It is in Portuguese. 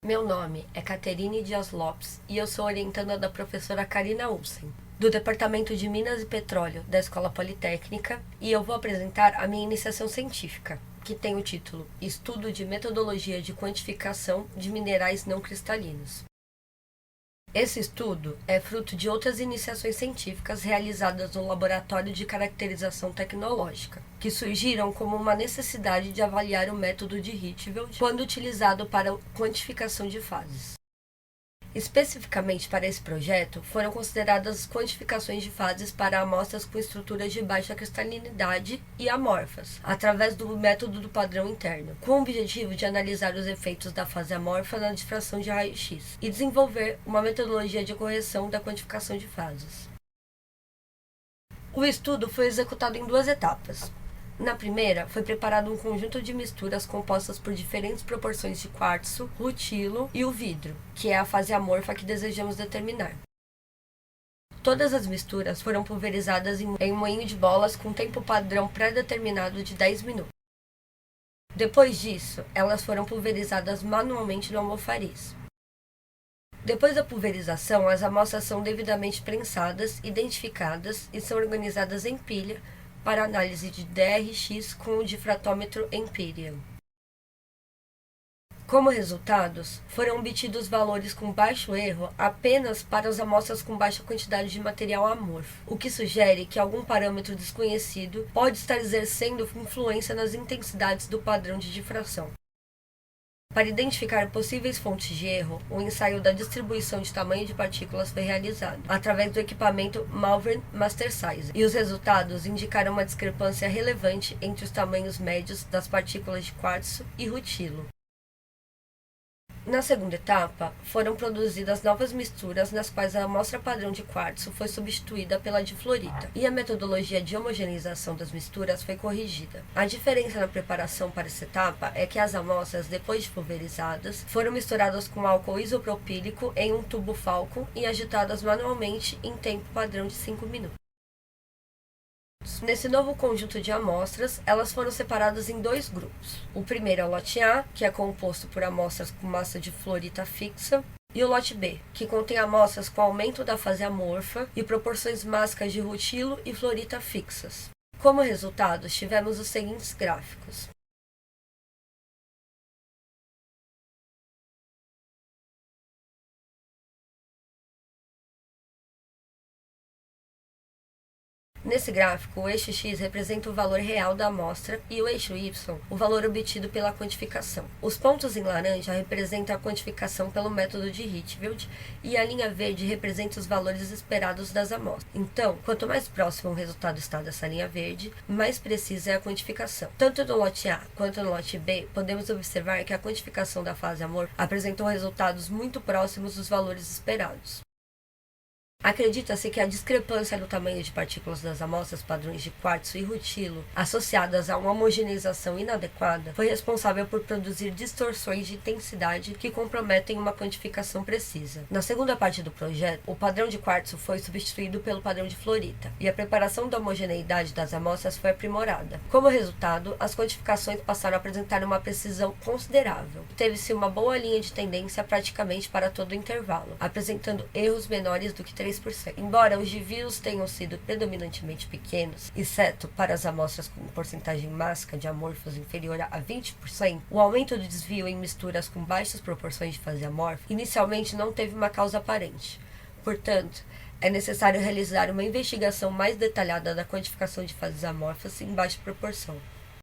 Meu nome é Caterine Dias Lopes e eu sou orientanda da professora Karina Olsen, do Departamento de Minas e Petróleo da Escola Politécnica, e eu vou apresentar a minha iniciação científica, que tem o título Estudo de Metodologia de Quantificação de Minerais Não Cristalinos. Esse estudo é fruto de outras iniciações científicas realizadas no Laboratório de Caracterização Tecnológica, que surgiram como uma necessidade de avaliar o método de Rietveld quando utilizado para a quantificação de fases. Especificamente para esse projeto, foram consideradas quantificações de fases para amostras com estruturas de baixa cristalinidade e amorfas, através do método do padrão interno, com o objetivo de analisar os efeitos da fase amorfa na difração de raio-x e desenvolver uma metodologia de correção da quantificação de fases. O estudo foi executado em duas etapas. Na primeira, foi preparado um conjunto de misturas compostas por diferentes proporções de quartzo, rutilo e o vidro, que é a fase amorfa que desejamos determinar. Todas as misturas foram pulverizadas em um moinho de bolas com tempo padrão pré-determinado de 10 minutos. Depois disso, elas foram pulverizadas manualmente no almofariz. Depois da pulverização, as amostras são devidamente prensadas, identificadas e são organizadas em pilha para análise de DRX com o difratômetro Empyrean. Como resultados, foram obtidos valores com baixo erro apenas para as amostras com baixa quantidade de material amorfo, o que sugere que algum parâmetro desconhecido pode estar exercendo influência nas intensidades do padrão de difração. Para identificar possíveis fontes de erro, o ensaio da distribuição de tamanho de partículas foi realizado, através do equipamento Malvern Master Sizer, e os resultados indicaram uma discrepância relevante entre os tamanhos médios das partículas de quartzo e rutilo. Na segunda etapa, foram produzidas novas misturas nas quais a amostra padrão de quartzo foi substituída pela de fluorita, e a metodologia de homogeneização das misturas foi corrigida. A diferença na preparação para essa etapa é que as amostras, depois de pulverizadas, foram misturadas com álcool isopropílico em um tubo Falcon e agitadas manualmente em tempo padrão de 5 minutos. Nesse novo conjunto de amostras, elas foram separadas em dois grupos. O primeiro é o lote A, que é composto por amostras com massa de fluorita fixa, e o lote B, que contém amostras com aumento da fase amorfa e proporções mássicas de rutilo e fluorita fixas. Como resultado, tivemos os seguintes gráficos. Nesse gráfico, o eixo X representa o valor real da amostra e o eixo Y, o valor obtido pela quantificação. Os pontos em laranja representam a quantificação pelo método de Rietveld e a linha verde representa os valores esperados das amostras. Então, quanto mais próximo o resultado está dessa linha verde, mais precisa é a quantificação. Tanto no lote A quanto no lote B, podemos observar que a quantificação da fase amorfa apresentou resultados muito próximos dos valores esperados. Acredita-se que a discrepância no tamanho de partículas das amostras padrões de quartzo e rutilo, associadas a uma homogeneização inadequada, foi responsável por produzir distorções de intensidade que comprometem uma quantificação precisa. Na segunda parte do projeto, o padrão de quartzo foi substituído pelo padrão de fluorita, e a preparação da homogeneidade das amostras foi aprimorada. Como resultado, as quantificações passaram a apresentar uma precisão considerável. Teve-se uma boa linha de tendência praticamente para todo o intervalo, apresentando erros menores do que 3%. Embora os desvios tenham sido predominantemente pequenos, exceto para as amostras com porcentagem mássica de amorfos inferior a 20%, o aumento do desvio em misturas com baixas proporções de fase amorfa inicialmente não teve uma causa aparente. Portanto, é necessário realizar uma investigação mais detalhada da quantificação de fases amorfas em baixa proporção.